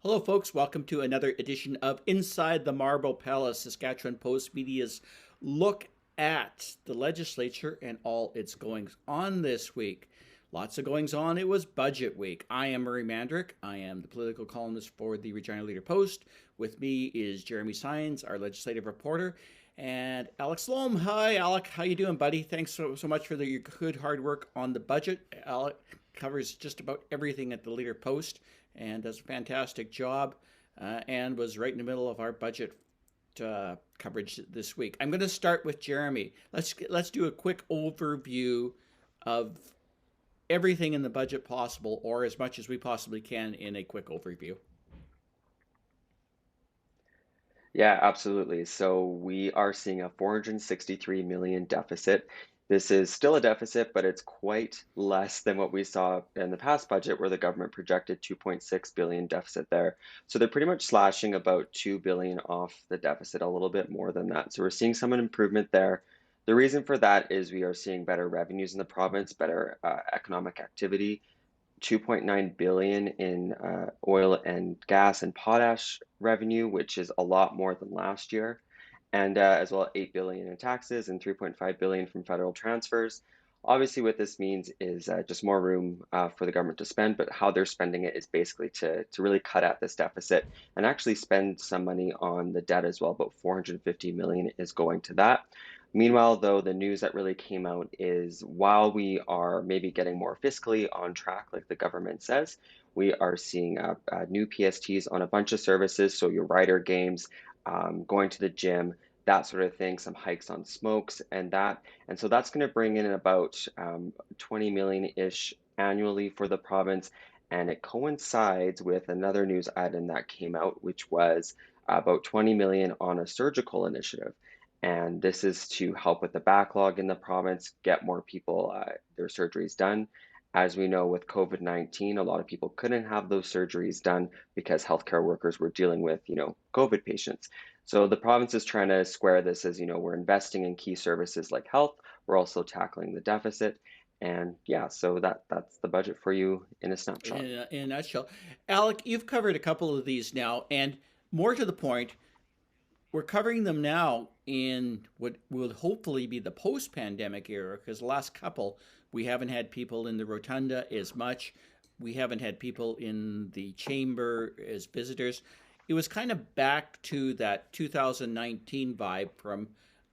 Hello, folks. Welcome to another edition of Inside the Marble Palace, Saskatchewan Post Media's look at the legislature and all its goings on this week. Lots of goings on. It was budget week. I am Murray Mandrick. I am the political columnist for the Regina Leader Post. With me is Jeremy Sines, our legislative reporter, and Alec Sloan. Hi, Alec. How you doing, buddy? Thanks so much for your good hard work on the budget. Alec covers just about everything at the Leader Post and does a fantastic job, and was right in the middle of our budget coverage this week. I'm going to start with Jeremy. Let's do a quick overview of everything in the budget possible, or as much as we possibly can in a quick overview. Yeah, absolutely. So we are seeing a 463 million deficit. This is still a deficit, but it's quite less than what we saw in the past budget, where the government projected 2.6 billion deficit there. So they're pretty much slashing about 2 billion off the deficit, a little bit more than that. So we're seeing some improvement there. The reason for that is we are seeing better revenues in the province, better economic activity. 2.9 billion in oil and gas and potash revenue, which is a lot more than last year, and as well 8 billion in taxes and 3.5 billion from federal transfers. Obviously, what this means is just more room for the government to spend, but how they're spending it is basically to really cut at this deficit and actually spend some money on the debt as well. About 450 million is going to that. Meanwhile, though, the news that really came out is while we are maybe getting more fiscally on track, like the government says, we are seeing new PSTs on a bunch of services. So your rider games, going to the gym, that sort of thing, some hikes on smokes and that. And so that's going to bring in about 20 million-ish annually for the province. And it coincides with another news item that came out, which was about 20 million on a surgical initiative. And this is to help with the backlog in the province, get more people their surgeries done. As we know, with COVID-19, a lot of people couldn't have those surgeries done because healthcare workers were dealing with, COVID patients. So the province is trying to square this as, we're investing in key services like health. We're also tackling the deficit. And yeah, so that's the budget for you in a snapshot. In a nutshell, Alec, you've covered a couple of these now, and more to the point, we're covering them now in what will hopefully be the post-pandemic era, because the last couple, we haven't had people in the rotunda as much. We haven't had people in the chamber as visitors. It was kind of back to that 2019 vibe from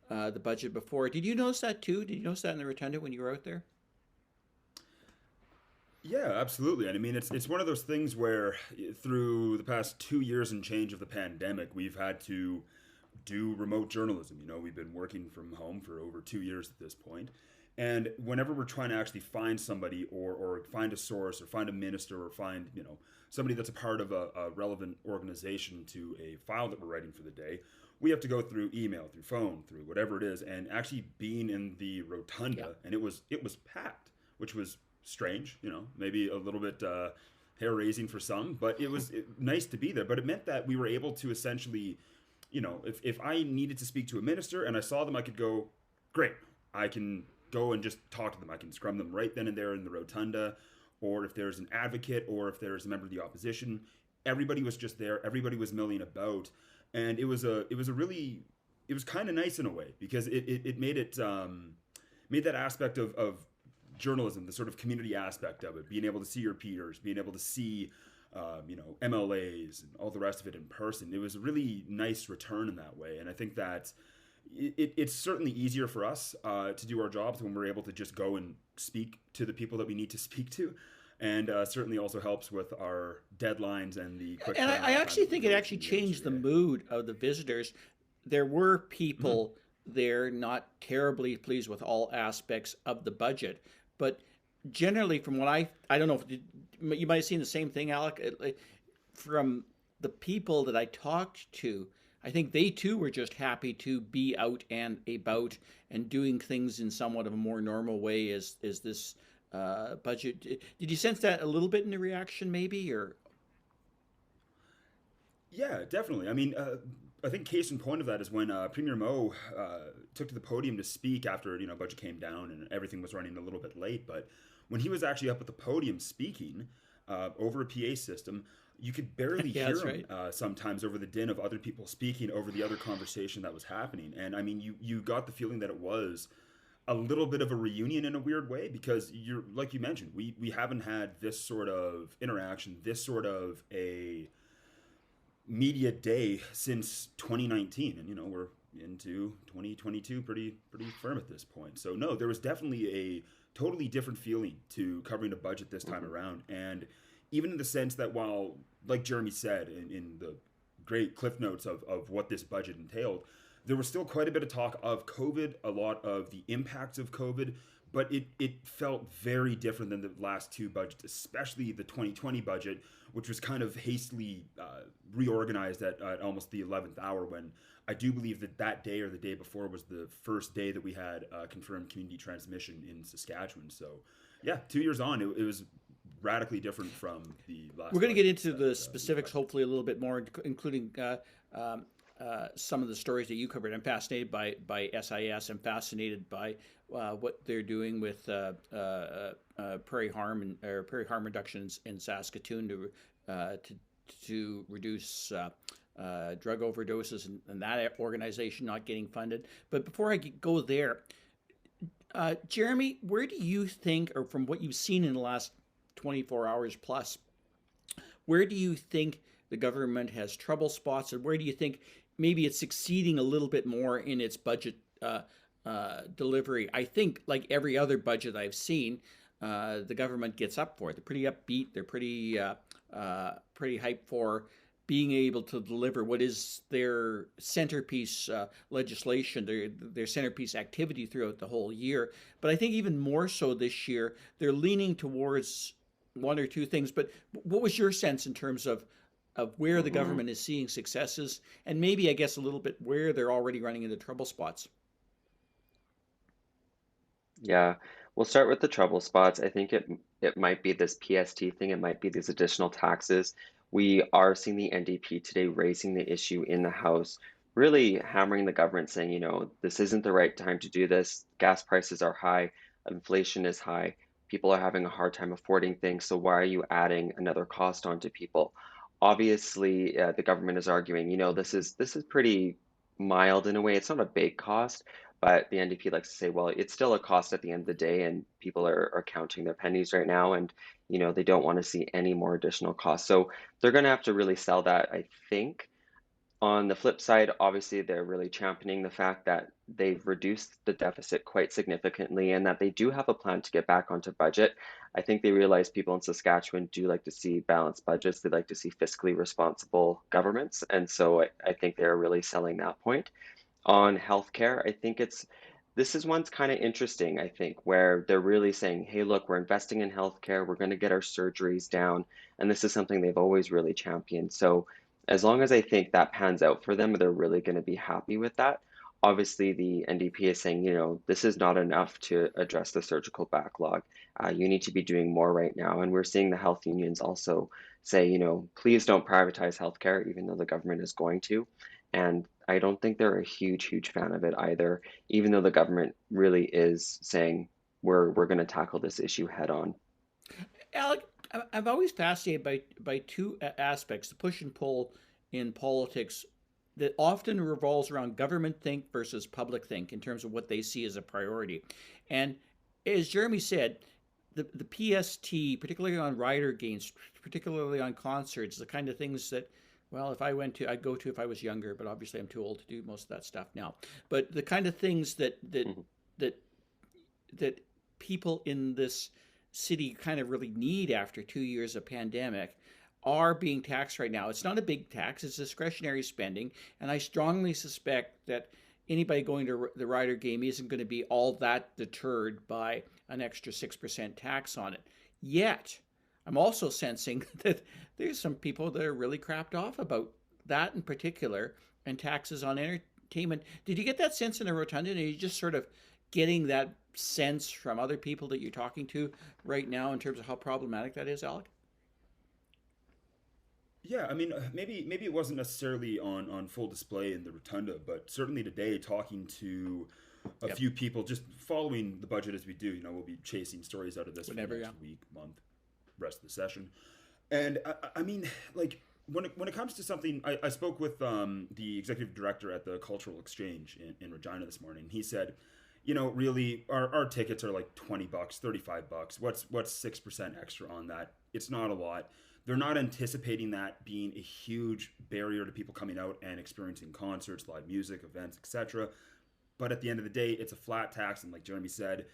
the budget before. Did you notice that too? Did you notice that in the rotunda when you were out there? Yeah, absolutely. And I mean, it's one of those things where through the past 2 years and change of the pandemic, we've had to do remote journalism. We've been working from home for over 2 years at this point. And whenever we're trying to actually find somebody or find a source or find a minister or find, somebody that's a part of a relevant organization to a file that we're writing for the day, we have to go through email, through phone, through whatever it is, and actually being in the rotunda, Yeah. and it was packed, which was strange, maybe a little bit hair raising for some, but it was nice to be there. But it meant that we were able to essentially, if I needed to speak to a minister and I saw them, I could go, great, I can go and just talk to them. I can scrum them right then and there in the rotunda. Or if there's an advocate or if there's a member of the opposition, everybody was just there. Everybody was milling about. And it was kind of nice in a way because it made made that aspect of journalism, the sort of community aspect of it, being able to see your peers, being able to see, MLAs and all the rest of it in person. It was a really nice return in that way. And I think that it's certainly easier for us to do our jobs when we're able to just go and speak to the people that we need to speak to. And certainly also helps with our deadlines and the quick And I turnaround time actually that we think it go actually through changed the yesterday. mood of the visitors. There were Mhm. people there not terribly pleased with all aspects of the budget, but generally, from what I don't know if you might have seen the same thing, Alec. From the people that I talked to, I think they too were just happy to be out and about and doing things in somewhat of a more normal way as this budget. Did you sense that a little bit in the reaction, maybe, or Yeah, definitely. I mean, I think case in point of that is when Premier Mo took to the podium to speak after budget came down and everything was running a little bit late. But when he was actually up at the podium speaking over a PA system, you could barely Yeah, hear that's him right. sometimes over the din of other people speaking over the other conversation that was happening. And I mean, you got the feeling that it was a little bit of a reunion in a weird way, because you're like you mentioned, we haven't had this sort of interaction, this sort of a media day since 2019, and we're into 2022 pretty firm at this point. So no, there was definitely a totally different feeling to covering a budget this time Hmm. around. And even in the sense that, while, like Jeremy said in the great cliff notes of what this budget entailed, there was still quite a bit of talk of COVID, a lot of the impacts of COVID, but it felt very different than the last two budgets, especially the 2020 budget, which was kind of hastily reorganized at almost the 11th hour, when I do believe that that day or the day before was the first day that we had confirmed community transmission in Saskatchewan. So, yeah, 2 years on, it was radically different from the We're last going to get budgets into that the we've specifics, covered. hopefully a little bit more, including um, some of the stories that you covered. I'm fascinated by SIS. I'm fascinated by what they're doing with prairie harm or prairie harm reductions in Saskatoon to reduce drug overdoses, and that organization not getting funded. But before I go there, Jeremy, where do you think, or from what you've seen in the last 24 hours plus, where do you think the government has trouble spots, and where do you think maybe it's succeeding a little bit more in its budget delivery? I think, like every other budget I've seen, the government gets up for it. They're pretty upbeat. They're pretty hyped for being able to deliver what is their centerpiece legislation, their centerpiece activity throughout the whole year. But I think even more so this year, they're leaning towards one or two things. But what was your sense in terms of where the Hmm. government is seeing successes, and maybe I guess a little bit where they're already running into trouble spots? Yeah, we'll start with the trouble spots. I think it might be this PST thing. It might be these additional taxes. We are seeing the NDP today raising the issue in the House, really hammering the government, saying, this isn't the right time to do this. Gas prices are high, inflation is high, people are having a hard time affording things. So why are you adding another cost onto people? Obviously, the government is arguing, this is pretty mild in a way. It's not a big cost, but the NDP likes to say, well, it's still a cost at the end of the day, and people are counting their pennies right now, and they don't want to see any more additional costs. So they're going to have to really sell that, I think. On the flip side, obviously, they're really championing the fact that they've reduced the deficit quite significantly and that they do have a plan to get back onto budget. I think they realize people in Saskatchewan do like to see balanced budgets. They like to see fiscally responsible governments. And so I think they're really selling that point. On healthcare, I think this is one's kind of interesting, I think, where they're really saying, hey, look, we're investing in healthcare, we're going to get our surgeries down, and this is something they've always really championed. So as long as I think that pans out for them, they're really going to be happy with that. Obviously, the NDP is saying, this is not enough to address the surgical backlog. You need to be doing more right now. And we're seeing the health unions also say, please don't privatize healthcare, even though the government is going to. And I don't think they're a huge fan of it either, even though the government really is saying we're going to tackle this issue head on. Alec, I'm always fascinated by two aspects: the push and pull in politics that often revolves around government think versus public think in terms of what they see as a priority. And as Jeremy said, the PST, particularly on rider gains, particularly on concerts, the kind of things that, well, if I went to, I'd go to if I was younger, but obviously I'm too old to do most of that stuff now. But the kind of things Mhm. that that people in this city kind of really need after 2 years of pandemic are being taxed right now. It's not a big tax, it's discretionary spending. And I strongly suspect that anybody going to the rider game isn't going to be all that deterred by an extra 6% tax on it. Yet, I'm also sensing that there's some people that are really crapped off about that in particular and taxes on entertainment. Did you get that sense in the rotunda? And are you just sort of getting that sense from other people that you're talking to right now in terms of how problematic that is, Alec? Yeah, I mean, maybe it wasn't necessarily on full display in the rotunda, but certainly today, talking to a Yep. few people, just following the budget as we do. We'll be chasing stories out of this for the Whenever, yeah. next week, month, rest of the session. And I mean, like when it comes to something, I spoke with the executive director at the Cultural Exchange in Regina this morning. He said, you know, really, our tickets are like $20, $35. What's 6% extra on that? It's not a lot. They're not anticipating that being a huge barrier to people coming out and experiencing concerts, live music, events, etc. But at the end of the day, it's a flat tax, and like Jeremy said,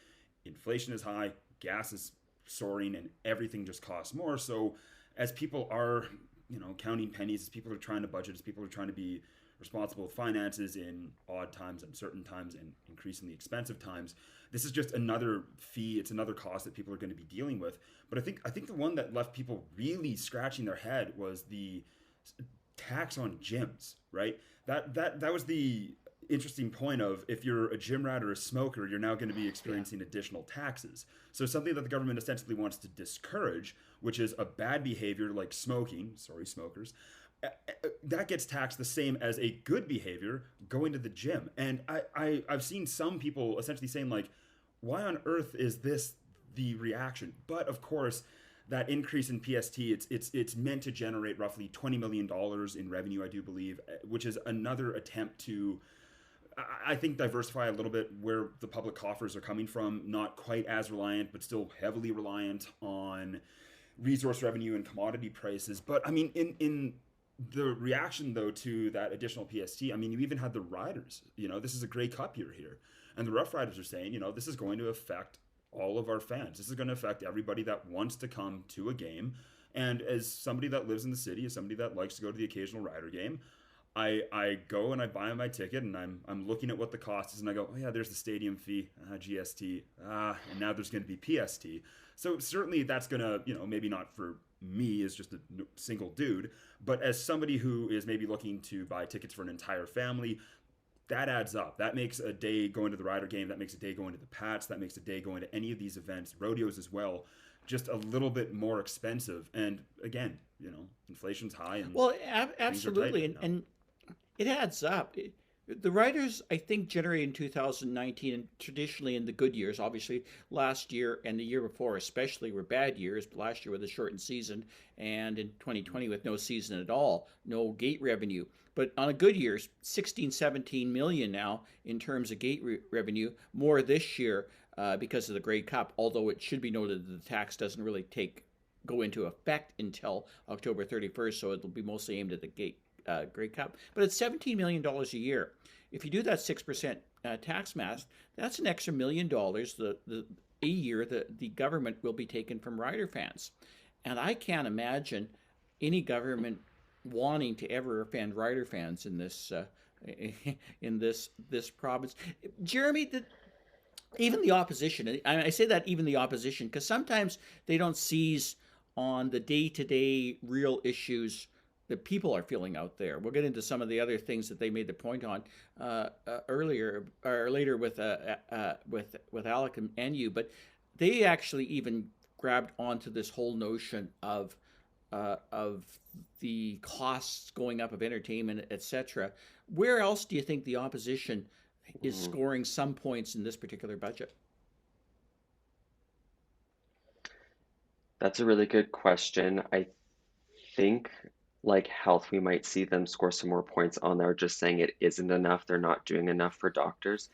inflation is high, gas is soaring, and everything just costs more. So as people are, you know, counting pennies, as people are trying to budget, as people are trying to be responsible with finances in odd times, uncertain times, and increasingly expensive times, this is just another fee. It's another cost that people are going to be dealing with. But I think the one that left people really scratching their head was the tax on gyms, right? That was the interesting point of, if you're a gym rat or a smoker, you're now going to be experiencing additional taxes. So something that the government ostensibly wants to discourage, which is a bad behavior like smoking, sorry smokers, that gets taxed the same as a good behavior, going to the gym. And I've seen some people essentially saying, like, why on earth is this the reaction? But of course, that increase in PST, it's meant to generate roughly $20 million in revenue, I do believe, which is another attempt to, I think, diversify a little bit where the public coffers are coming from, not quite as reliant, but still heavily reliant on resource revenue and commodity prices. But I mean, in the reaction though to that additional PST, I mean, you even had the riders, you know, this is a Grey Cup year here. And the Rough Riders are saying, you know, this is going to affect all of our fans. This is going to affect everybody that wants to come to a game. And as somebody that lives in the city, as somebody that likes to go to the occasional Rider game, I go and I buy my ticket, and I'm looking at what the cost is, and I go, oh yeah, there's the stadium fee, GST, and now there's going to be PST. So certainly that's going to, you know, maybe not for me as just a single dude, but as somebody who is maybe looking to buy tickets for an entire family, that adds up. That makes a day going to the Rider game, that makes a day going to the Pats, that makes a day going to any of these events, rodeos as well, just a little bit more expensive. And again, you know, inflation's high, and Well, things are tight absolutely, right now. and it adds up. The writers, I think, generated in 2019, and traditionally in the good years, obviously last year and the year before especially were bad years. Last year with a shortened season, and in 2020 with no season at all, no gate revenue. But on a good year, 16, 17 million now in terms of gate revenue, more this year because of the Grey Cup, although it should be noted that the tax doesn't really go into effect until October 31st, so it'll be mostly aimed at the gate Grey Cup. But it's $17 million a year. If you do that 6% tax math, that's an extra $1 million a year that the government will be taking from Rider fans. And I can't imagine any government wanting to ever offend Rider fans in this this province. Jeremy, even the opposition, and I say that even the opposition, because sometimes they don't seize on the day-to-day real issues that people are feeling out there. We'll get into some of the other things that they made the point on earlier or later with Alec and you, but they actually even grabbed onto this whole notion of the costs going up of entertainment, etc. Where else do you think the opposition is scoring some points in this particular budget? That's a really good question. I think, like health, we might see them score some more points on there, just saying it isn't enough. They're not doing enough for doctors.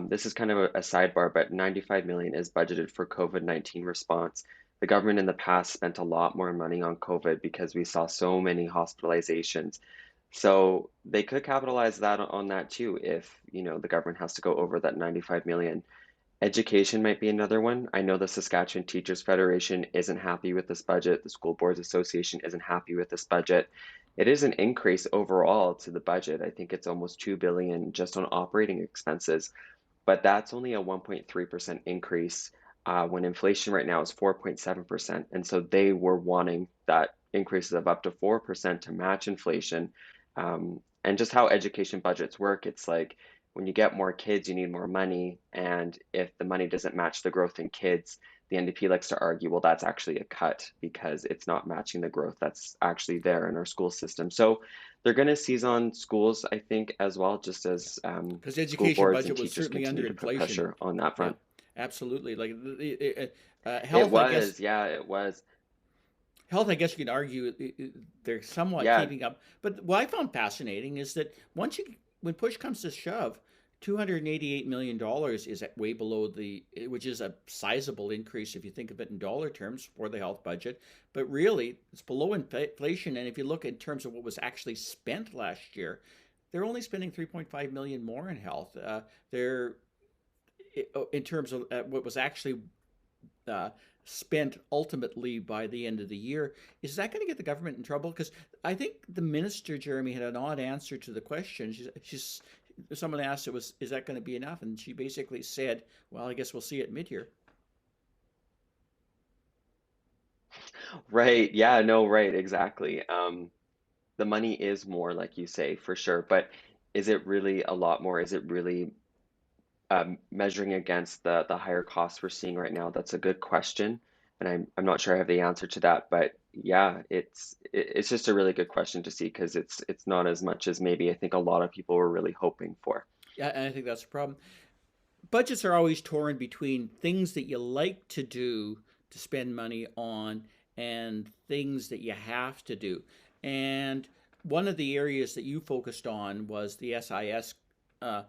This is kind of a sidebar, but 95 million is budgeted for COVID-19 response. The government in the past spent a lot more money on COVID because we saw so many hospitalizations. So they could capitalize that on that too if, you know, the government has to go over that 95 million. Education might be another one. I know the Saskatchewan Teachers Federation isn't happy with this budget. The School Boards Association isn't happy with this budget. It is an increase overall to the budget. I think it's almost 2 billion just on operating expenses, but that's only a 1.3% increase when inflation right now is 4.7%. And so they were wanting that increases of up to 4% to match inflation. And just how education budgets work, it's like, when you get more kids, you need more money. And if the money doesn't match the growth in kids, the NDP likes to argue, well, that's actually a cut because it's not matching the growth that's actually there in our school system. So they're going to seize on schools, I think, as well, just as Because school education boards and budget was teachers certainly under continue to put inflation. pressure on that Yeah, front. absolutely. Like It health, I guess was, yeah, it was. Health, I guess you could argue they're somewhat Yeah, keeping up. But what I found fascinating is that when push comes to shove, $288 million is at way below which is a sizable increase if you think of it in dollar terms for the health budget. But really, it's below inflation. And if you look in terms of what was actually spent last year, they're only spending 3.5 million more in health. They're in terms of what was actually uh, spent ultimately by the end of the year. Is that going to get the government in trouble? Because I think the minister, Jeremy, had an odd answer to the question. Someone asked, is that going to be enough? And she basically said, well, I guess we'll see it mid-year. right. Yeah, no, right, exactly. The money is more, like you say, for sure, but is it really a lot more? Is it really measuring against the higher costs we're seeing right now? That's a good question, and I'm not sure I have the answer to that. But yeah, it's just a really good question to see because it's not as much as maybe I think a lot of people were really hoping for. Yeah, and I think that's the problem. Budgets are always torn between things that you like to do to spend money on and things that you have to do. And one of the areas that you focused on was the SIS uh,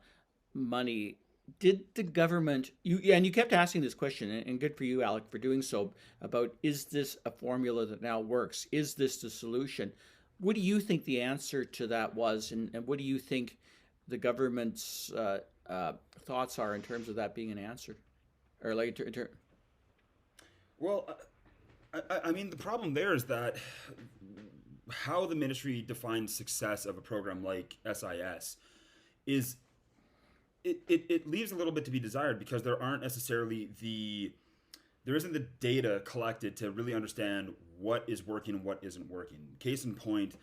money. Did the government and you kept asking this question, and good for you, Alec, for doing so, about is this a formula that now works? Is this the solution? What do you think the answer to that was, and what do you think the government's uh, thoughts are in terms of that being an answer, or like Well, I mean, the problem there is that how the ministry defines success of a program like SIS is it leaves a little bit to be desired because there isn't the data collected to really understand what is working and what isn't working. Case in point,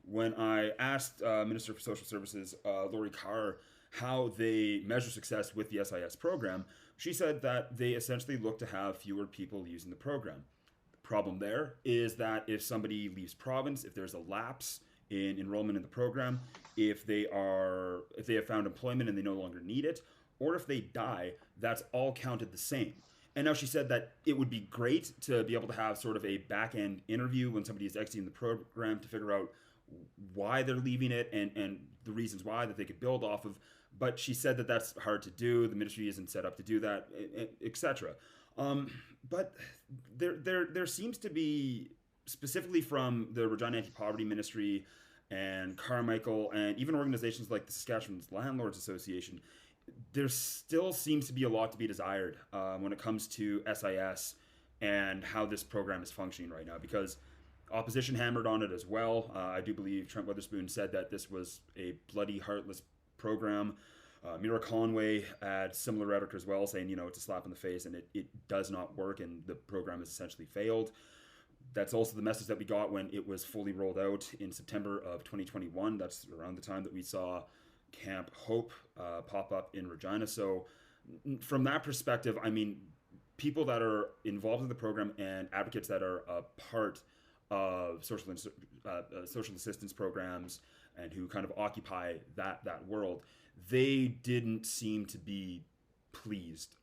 when I asked Minister for Social Services, Lori Carr, how they measure success with the SIS program, she said that they essentially look to have fewer people using the program. The problem there is that if somebody leaves province, if there's a lapse in enrollment in the program, if they have found employment and they no longer need it, or if they die, that's all counted the same. And now she said that it would be great to be able to have sort of a back end interview when somebody is exiting the program to figure out why they're leaving it and the reasons why that they could build off of. But she said that that's hard to do. The ministry isn't set up to do that, etc. But there seems to be, specifically from the Regina Anti-Poverty Ministry and Carmichael and even organizations like the Saskatchewan Landlords Association, there still seems to be a lot to be desired when it comes to SIS and how this program is functioning right now, because opposition hammered on it as well. I do believe Trent Weatherspoon said that this was a bloody, heartless program. Mira Conway had similar rhetoric as well, saying, it's a slap in the face and it does not work and the program has essentially failed. That's also the message that we got when it was fully rolled out in September of 2021. That's around the time that we saw Camp Hope pop up in Regina. So from that perspective, I mean, people that are involved in the program and advocates that are a part of social assistance programs and who kind of occupy that world, they didn't seem to be pleased,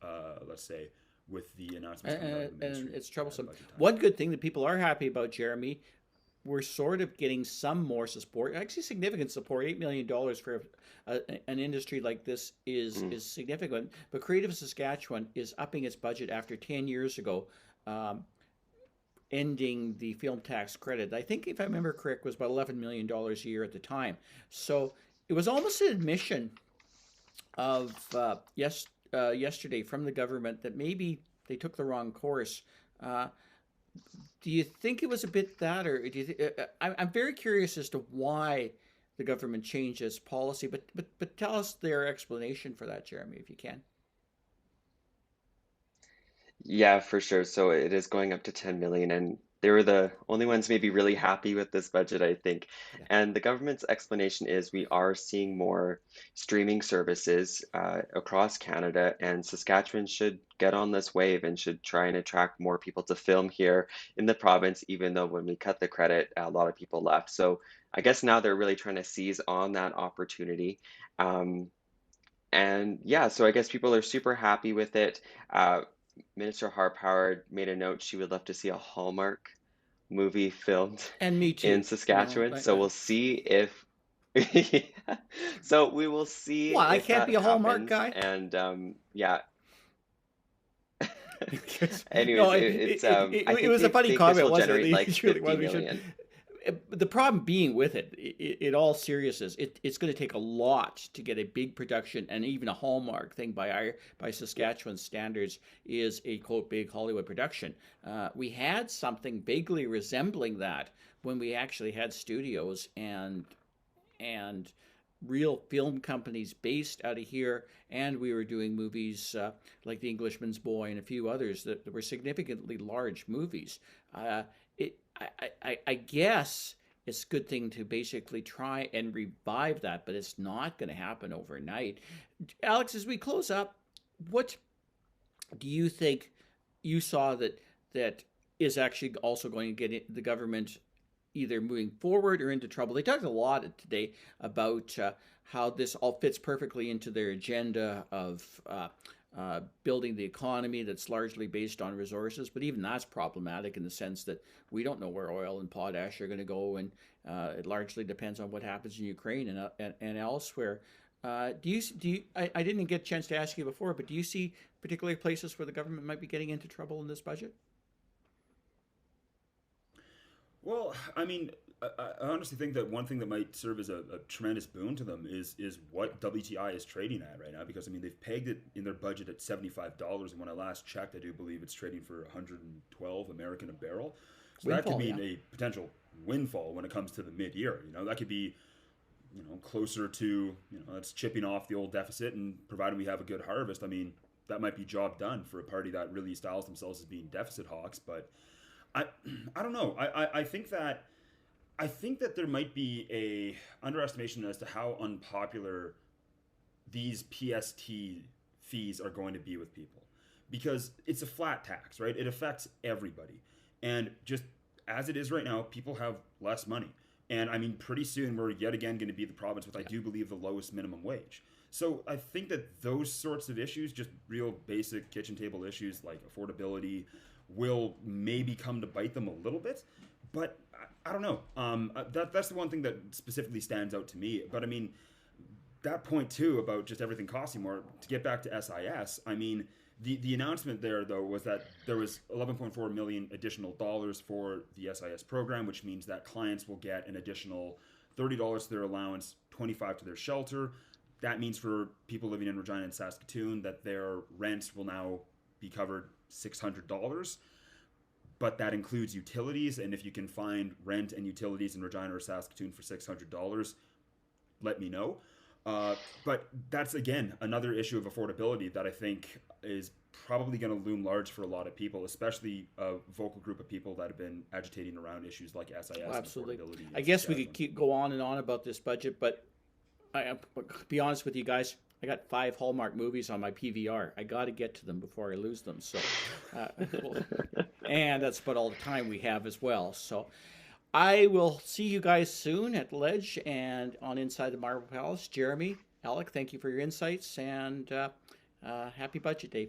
let's say, with the announcements coming out of the ministry. And it's troublesome. One good thing that people are happy about, Jeremy, we're sort of getting some more support, actually significant support. $8 million for an industry like this is significant. But Creative Saskatchewan is upping its budget after 10 years ago, ending the film tax credit. I think, if I remember correct, was about $11 million a year at the time. So it was almost an admission of yesterday from the government that maybe they took the wrong course. Do you think it was a bit that, or do you I'm very curious as to why the government changed its policy, but tell us their explanation for that, Jeremy, if you can. Yeah, for sure. So it is going up to 10 million, and they were the only ones maybe really happy with this budget, I think. Yeah. And the government's explanation is we are seeing more streaming services across Canada, and Saskatchewan should get on this wave and should try and attract more people to film here in the province, even though when we cut the credit, a lot of people left. So I guess now they're really trying to seize on that opportunity. Um, and yeah, so I guess people are super happy with it. Minister Harp Howard made a note she would love to see a Hallmark movie filmed And me in too. Saskatchewan. So we'll see if so we will see Well, I if can't that be a Hallmark happens. guy. And yeah, No, anyways, I it think was a they funny think this comment, will wasn't generate it? like It really 50 was. We should. million. The problem being with it, in all seriousness, it's going to take a lot to get a big production, and even a Hallmark thing by Saskatchewan standards is a quote big Hollywood production. We had something vaguely resembling that when we actually had studios and real film companies based out of here, and we were doing movies like The Englishman's Boy and a few others that were significantly large movies. I guess it's a good thing to basically try and revive that, but it's not going to happen overnight. Alex, as we close up, what do you think you saw that is actually also going to get the government either moving forward or into trouble? They talked a lot today about how this all fits perfectly into their agenda of building the economy that's largely based on resources, but even that's problematic in the sense that we don't know where oil and potash are going to go, and it largely depends on what happens in Ukraine and elsewhere. I didn't get a chance to ask you before, but do you see particular places where the government might be getting into trouble in this budget? Well, I mean, I honestly think that one thing that might serve as a tremendous boon to them is what WTI is trading at right now. Because I mean, they've pegged it in their budget at $75, and when I last checked, I do believe it's trading for 112 American a barrel. So that could Windfall, mean yeah. a potential windfall when it comes to the mid-year. You know, that could be closer to that's chipping off the old deficit, and provided we have a good harvest, I mean, that might be job done for a party that really styles themselves as being deficit hawks, but. I I don't know. I think that there might be a underestimation as to how unpopular these PST fees are going to be with people, because it's a flat tax, right? It affects everybody, and just as it is right now, people have less money, and I mean, pretty soon we're yet again going to be the province with, I do believe, the lowest minimum wage. So I think that those sorts of issues, just real basic kitchen table issues like affordability, will maybe come to bite them a little bit, but I don't know. That's the one thing that specifically stands out to me. But I mean, that point too about just everything costing more. To get back to SIS, I mean, the announcement there though was that there was 11.4 million additional dollars for the SIS program, which means that clients will get an additional $30 to their allowance, $25 to their shelter. That means for people living in Regina and Saskatoon that their rent will now be covered $600, but that includes utilities. And if you can find rent and utilities in Regina or Saskatoon for $600, let me know. But that's, again, another issue of affordability that I think is probably going to loom large for a lot of people, especially a vocal group of people that have been agitating around issues like SIS and Absolutely. affordability. I guess we could go on and on about this budget, but I'll be honest with you guys. I got 5 Hallmark movies on my PVR. I got to get to them before I lose them. So, and that's about all the time we have as well. So, I will see you guys soon at Ledge and on Inside the Marble Palace. Jeremy, Alec, thank you for your insights, and happy Budget Day.